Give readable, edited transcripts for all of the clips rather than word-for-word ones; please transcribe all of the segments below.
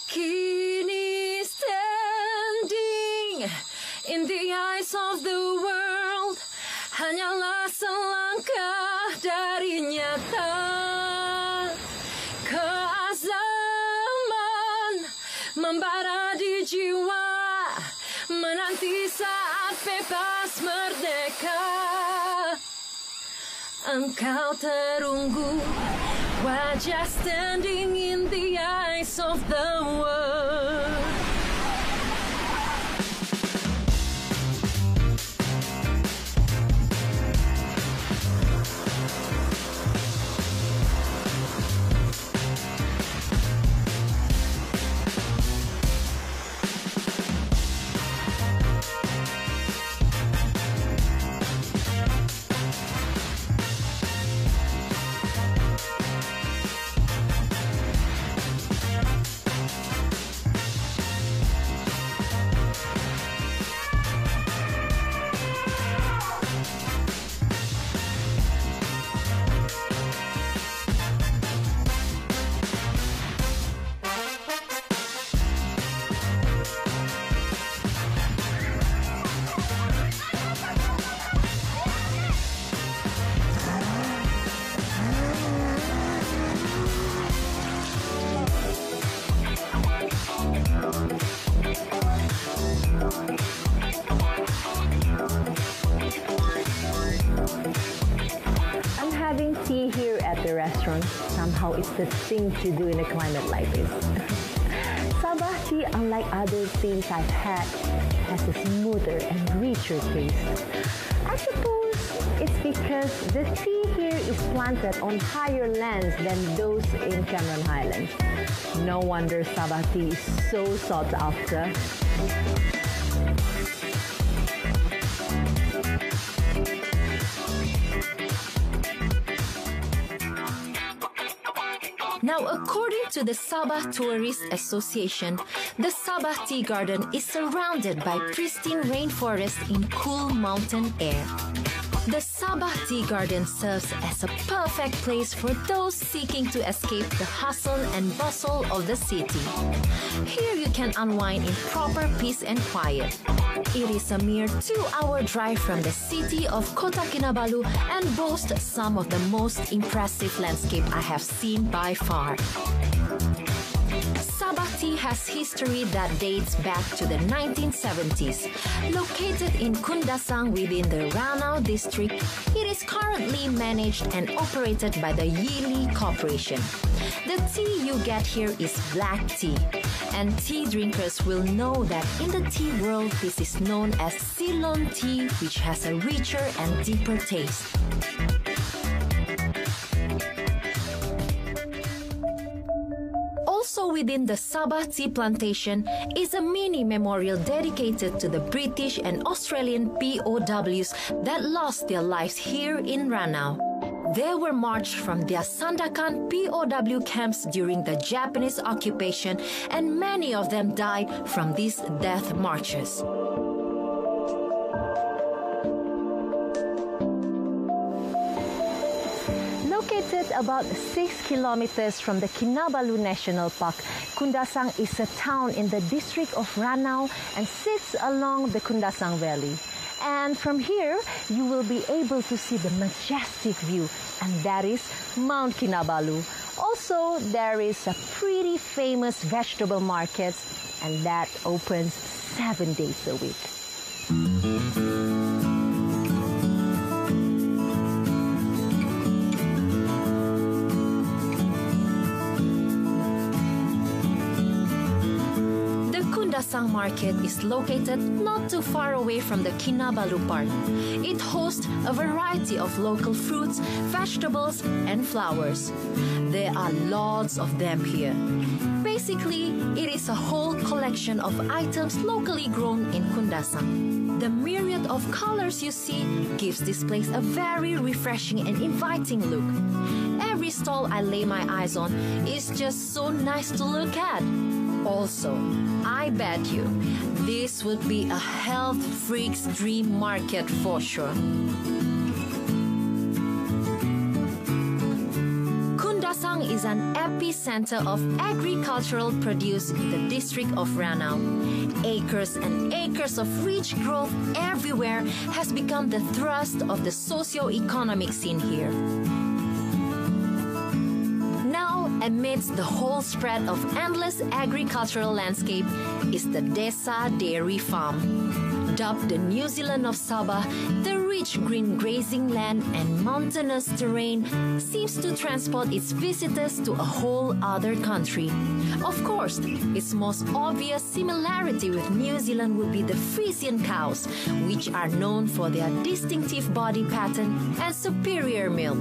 Kini standing in the eyes of the world, hanyalah selangkah dari nyata. Keazaman membara di jiwa, menanti saat bebas merdeka. Engkau terunggu, wajah standing in the eyes of the world. Tea here at the restaurant. Somehow it's the thing to do in a climate like this. Sabah tea, unlike other teas I've had, has a smoother and richer taste. I suppose it's because the tea here is planted on higher lands than those in Cameron Highlands. No wonder Sabah tea is so sought after. Now, according to the Sabah Tourist Association, the Sabah Tea Garden is surrounded by pristine rainforest in cool mountain air. The Sabah Tea Garden serves as a perfect place for those seeking to escape the hustle and bustle of the city. Here you can unwind in proper peace and quiet. It is a mere 2-hour drive from the city of Kota Kinabalu and boasts some of the most impressive landscape I have seen by far. Sabah Tea has history that dates back to the 1970s. Located in Kundasang within the Ranau district, it is currently managed and operated by the Yili Corporation. The tea you get here is black tea, and tea drinkers will know that in the tea world this is known as Ceylon tea, which has a richer and deeper taste. Also within the Sabah tea plantation is a mini memorial dedicated to the British and Australian POWs that lost their lives here in Ranau. They were marched from their Sandakan POW camps during the Japanese occupation, and many of them died from these death marches. Located about 6 kilometers from the Kinabalu National Park, Kundasang is a town in the district of Ranau and sits along the Kundasang Valley. And from here, you will be able to see the majestic view, and that is Mount Kinabalu. Also, there is a pretty famous vegetable market, and that opens 7 days a week. Kundasang Market is located not too far away from the Kinabalu Park. It hosts a variety of local fruits, vegetables, and flowers. There are lots of them here. Basically, it is a whole collection of items locally grown in Kundasang. The myriad of colors you see gives this place a very refreshing and inviting look. Every stall I lay my eyes on is just so nice to look at. Also, I bet you, This would be a health freak's dream market for sure. Kundasang is an epicenter of agricultural produce in the district of Ranau. Acres and acres of rich growth everywhere has become the thrust of the socio-economic scene here. Now, amidst the whole spread of endless agricultural landscape is the Desa Dairy Farm. Dubbed the New Zealand of Sabah, the rich green grazing land and mountainous terrain seems to transport its visitors to a whole other country. Of course, its most obvious similarity with New Zealand would be the Frisian cows, which are known for their distinctive body pattern and superior milk.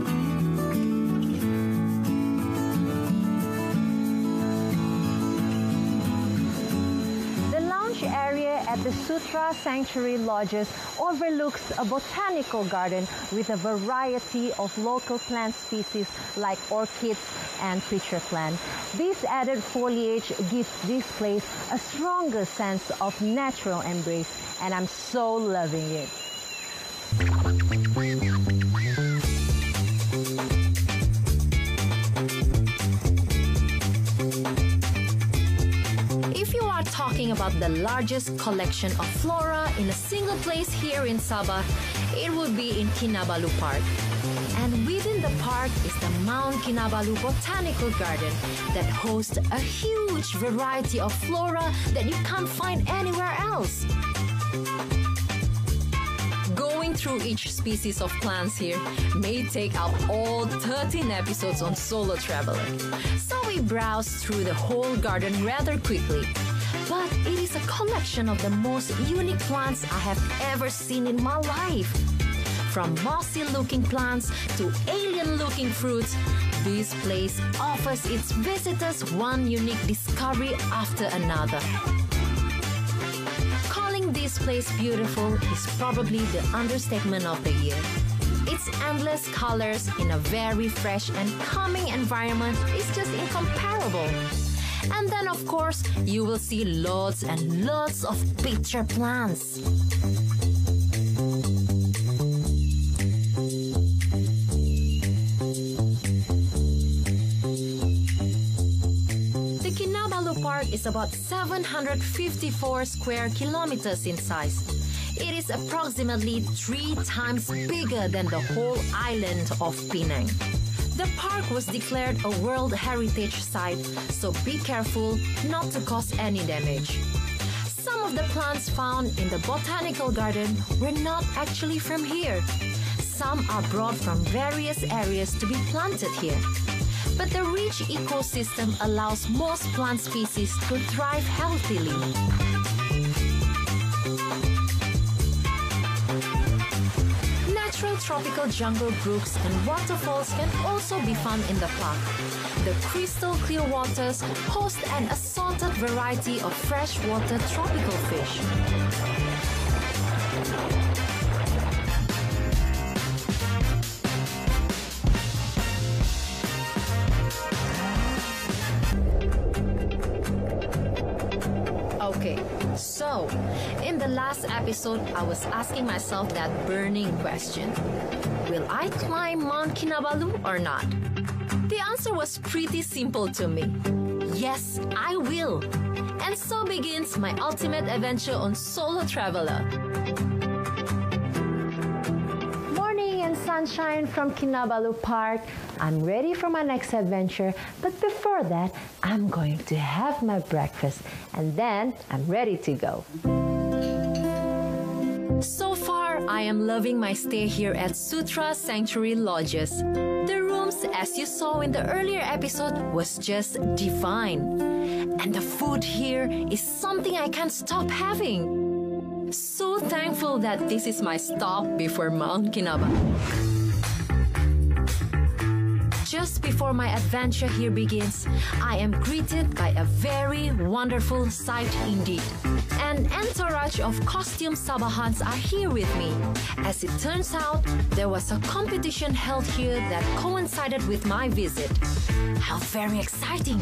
Area at the Sutra Sanctuary Lodges overlooks a botanical garden with a variety of local plant species like orchids and pitcher plant. This added foliage gives this place a stronger sense of natural embrace, and I'm so loving it. Talking about the largest collection of flora in a single place here in Sabah, it would be in Kinabalu Park. And within the park is the Mount Kinabalu Botanical Garden that hosts a huge variety of flora that you can't find anywhere else. Going through each species of plants here may take up all 13 episodes on Solo Traveler. So we browsed through the whole garden rather quickly. But it is a collection of the most unique plants I have ever seen in my life. From mossy-looking plants to alien-looking fruits, this place offers its visitors one unique discovery after another. Calling this place beautiful is probably the understatement of the year. Its endless colors in a very fresh and calming environment is just incomparable. And then, of course, you will see lots and lots of pitcher plants. The Kinabalu Park is about 754 square kilometers in size. It is approximately 3 times bigger than the whole island of Penang. The park was declared a World Heritage Site, so be careful not to cause any damage. Some of the plants found in the botanical garden were not actually from here. Some are brought from various areas to be planted here. But the rich ecosystem allows most plant species to thrive healthily. Natural tropical jungle brooks and waterfalls can also be found in the park. The crystal clear waters host an assorted variety of freshwater tropical fish. Okay, so in the last episode, I was asking myself that burning question. Will I climb Mount Kinabalu or not? The answer was pretty simple to me. Yes, I will. And so begins my ultimate adventure on Solo Traveler. Sunshine from Kinabalu Park. I'm ready for my next adventure, but before that, I'm going to have my breakfast and then I'm ready to go. So far, I am loving my stay here at Sutra Sanctuary Lodges. The rooms, as you saw in the earlier episode, was just divine. And the food here is something I can't stop having. So thankful that this is my stop before Mount Kinabalu. Just before my adventure here begins, I am greeted by a very wonderful sight indeed. An entourage of costume Sabahans are here with me. As it turns out, there was a competition held here that coincided with my visit. How very exciting!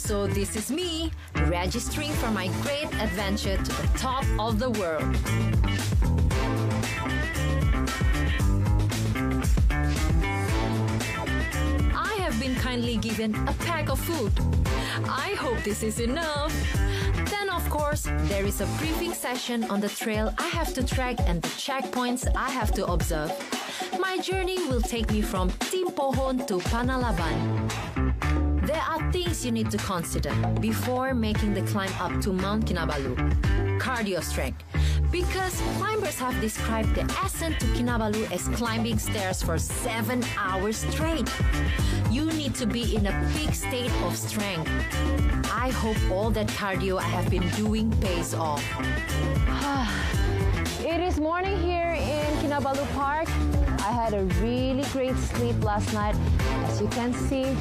So this is me, registering for my great adventure to the top of the world. I have been kindly given a pack of food. I hope this is enough. Then, of course, there is a briefing session on the trail I have to trek and the checkpoints I have to observe. My journey will take me from Timpohon to Panalaban. There are things you need to consider before making the climb up to Mount Kinabalu. Cardio strength. Because climbers have described the ascent to Kinabalu as climbing stairs for 7 hours straight. You need to be in a peak state of strength. I hope all that cardio I have been doing pays off. It is morning here in Kinabalu Park. I had a really great sleep last night. As you can see,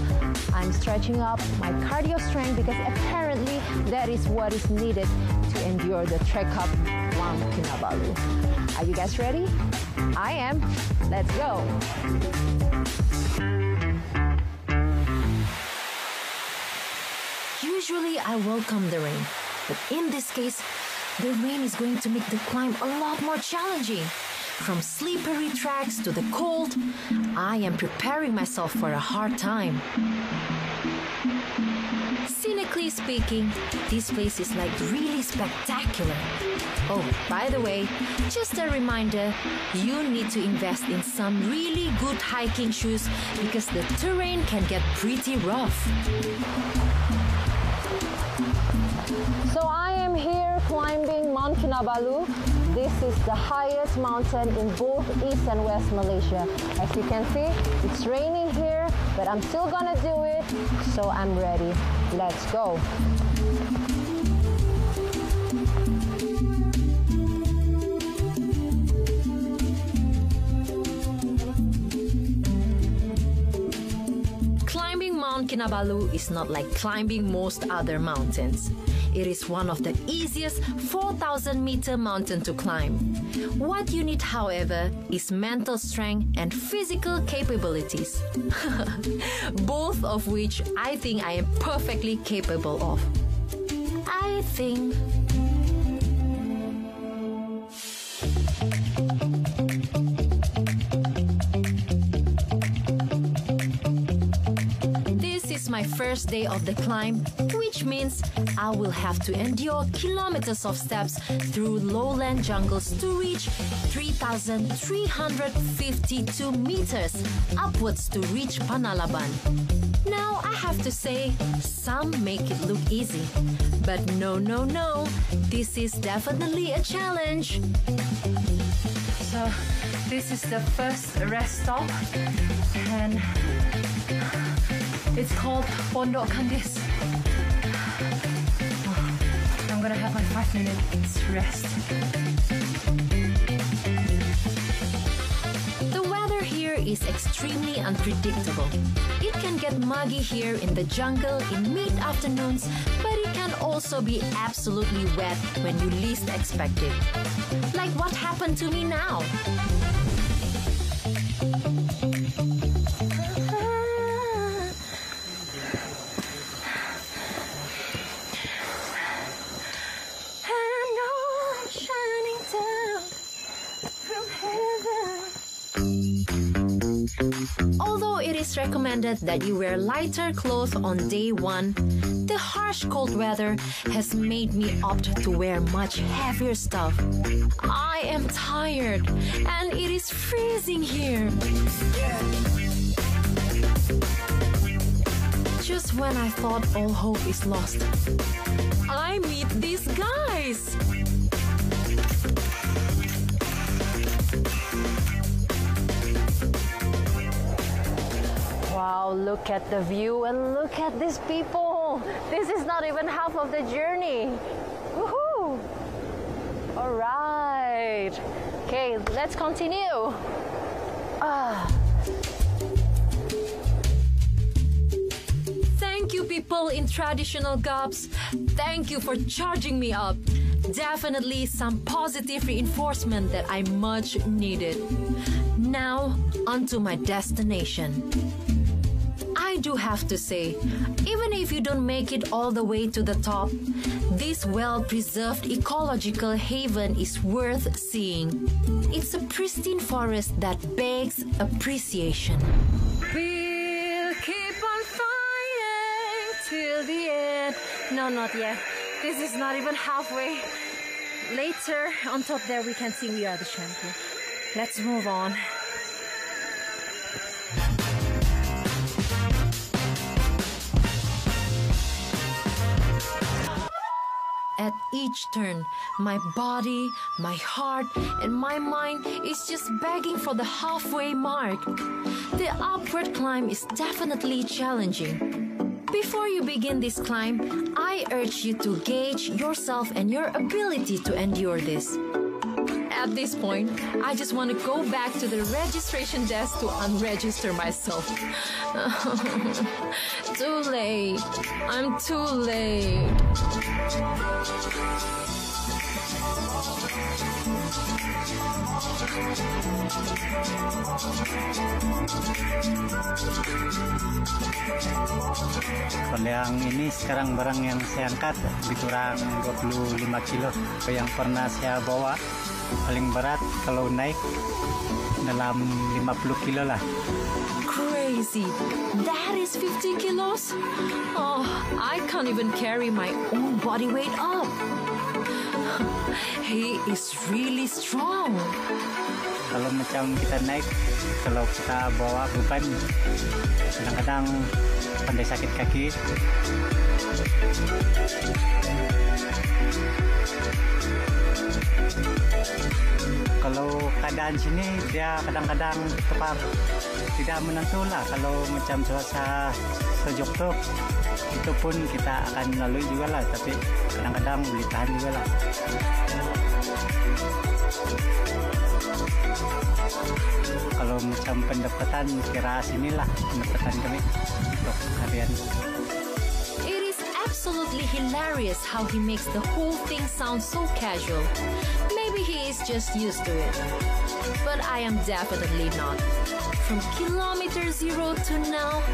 I'm stretching up my cardio strength because apparently that is what is needed to endure the trek up Mount Kinabalu. Are you guys ready? I am. Let's go. Usually I welcome the rain, but in this case, the rain is going to make the climb a lot more challenging. From slippery tracks to the cold, I am preparing myself for a hard time. Scenically speaking, this place is like really spectacular. Oh, by the way, just a reminder, you need to invest in some really good hiking shoes because the terrain can get pretty rough. So I am here climbing Mount Kinabalu. This is the highest mountain in both East and West Malaysia. As you can see, it's raining here, but I'm still gonna do it, so I'm ready. Let's go. Climbing Mount Kinabalu is not like climbing most other mountains. It is one of the easiest 4,000-meter mountain to climb. What you need, however, is mental strength and physical capabilities. Both of which I think I am perfectly capable of. I think... my first day of the climb, which means I will have to endure kilometers of steps through lowland jungles to reach 3,352 meters upwards to reach Panalaban. Now I have to say, some make it look easy, but no, this is definitely a challenge. So this is the first rest stop, and it's called Pondok Kandis. I'm gonna have my 5 minutes rest. The weather here is extremely unpredictable. It can get muggy here in the jungle in mid-afternoons, but it can also be absolutely wet when you least expect it. Like what happened to me now. Although it is recommended that you wear lighter clothes on day 1, the harsh cold weather has made me opt to wear much heavier stuff. I am tired and it is freezing here. Just when I thought all hope is lost, I meet these guys. Wow, look at the view and look at these people. This is not even half of the journey. Woohoo! All right. Okay, let's continue. Thank you, people in traditional garbs. Thank you for charging me up. Definitely some positive reinforcement that I much needed. Now, onto my destination. I I do have to say, even if you don't make it all the way to the top, this well-preserved ecological haven is worth seeing. It's a pristine forest that begs appreciation. We'll keep on fighting till the end. No, not yet. This is not even halfway. Later, on top there, we can see we are the champion. Let's move on. At each turn, my body, my heart, and my mind is just begging for the halfway mark. The upward climb is definitely challenging. Before you begin this climb, I urge you to gauge yourself and your ability to endure this. At this point, I just want to go back to the registration desk to unregister myself. Too late. I'm too late. Kalau yang ini sekarang barang yang saya angkat lebih kurang 25 kilo. Yang pernah saya bawa paling berat kalau naik dalam 50 kilo lah. Crazy. That is 50 kilos? Oh, I can't even carry my own body weight up. He is really strong. Kalau macam kita naik, kalau kita bawa beban, kadang-kadang pandai sakit kaki. Kalau keadaan sini dia kadang-kadang tepar tidak menentu lah. Kalau macam cuaca sejuk tuh, itu pun kita akan lalui juga lah. Tapi kadang-kadang boleh tahan juga lah. Kalau macam pendapatan kira sinilah pendapatan kami untuk harian. It is absolutely hilarious how he makes the whole thing sound so casual. Maybe he is just used to it. But I am definitely not. From kilometer 0 to now,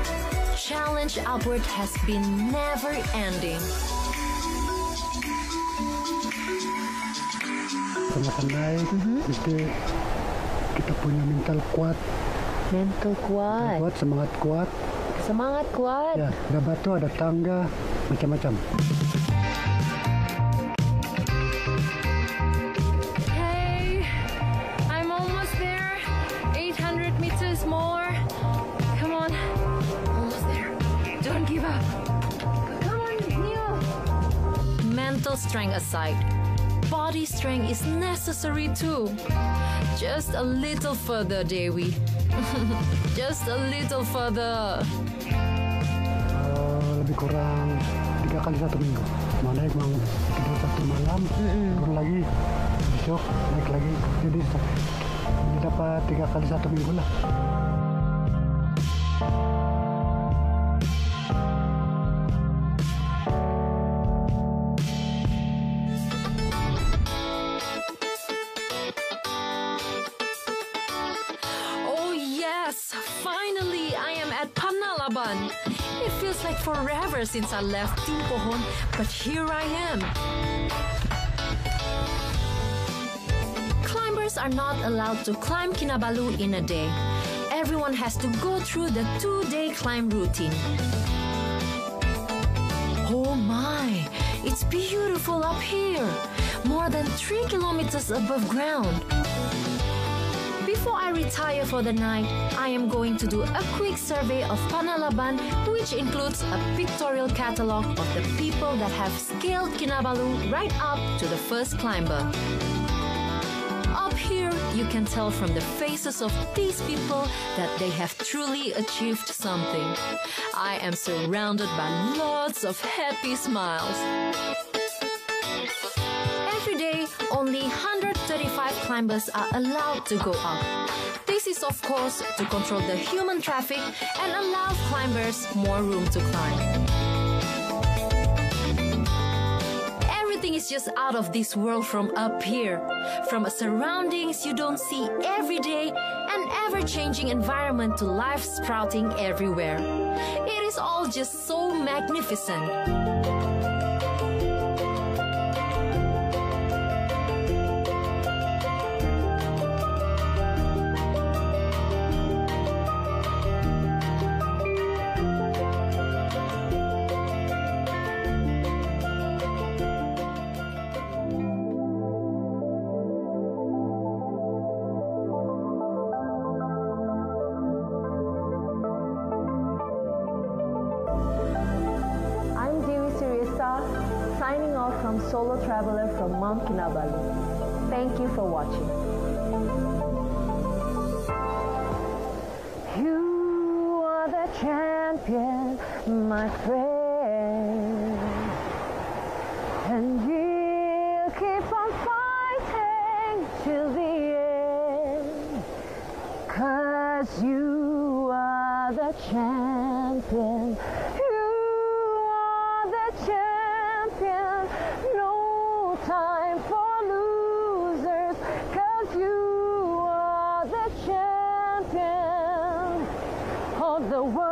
challenge upward has been never ending. Tengah-tengah mesti kita punya mental kuat. Mental kuat. Kuat, semangat kuat. Semangat kuat. Ya, ada batu, ada tangga, macam-macam. Hey, I'm almost there. 800 meters more. Come on. Almost there. Don't give up. Come on, Neil. Mental strength aside, body strength is necessary too. Just a little further, Dewi. Just a little further. Lebih kurang 3 kali 1 minggu. Mau naik mau tidur 1 malam, turun lagi, besok naik lagi. Jadi dapat 3 kali 1 minggu lah. Finally, I am at Panalaban. It feels like forever since I left Timpohon, but here I am. Climbers are not allowed to climb Kinabalu in a day. Everyone has to go through the 2-day climb routine. Oh my, it's beautiful up here. More than 3 kilometers above ground. Before I retire for the night, I am going to do a quick survey of Panalaban, which includes a pictorial catalog of the people that have scaled Kinabalu right up to the first climber. Up here, you can tell from the faces of these people that they have truly achieved something. I am surrounded by lots of happy smiles. Every day, only 135 climbers are allowed to go up. This is, of course, to control the human traffic and allow climbers more room to climb. Everything is just out of this world from up here, from surroundings you don't see every day and ever-changing environment to life sprouting everywhere. It is all just so magnificent. Signing off from Solo Traveler from Mount Kinabalu. Thank you for watching. You are the champion, my friend, and you'll keep on fighting till the end, 'cause you are the champion. No time for losers, 'cause you are the champion of the world.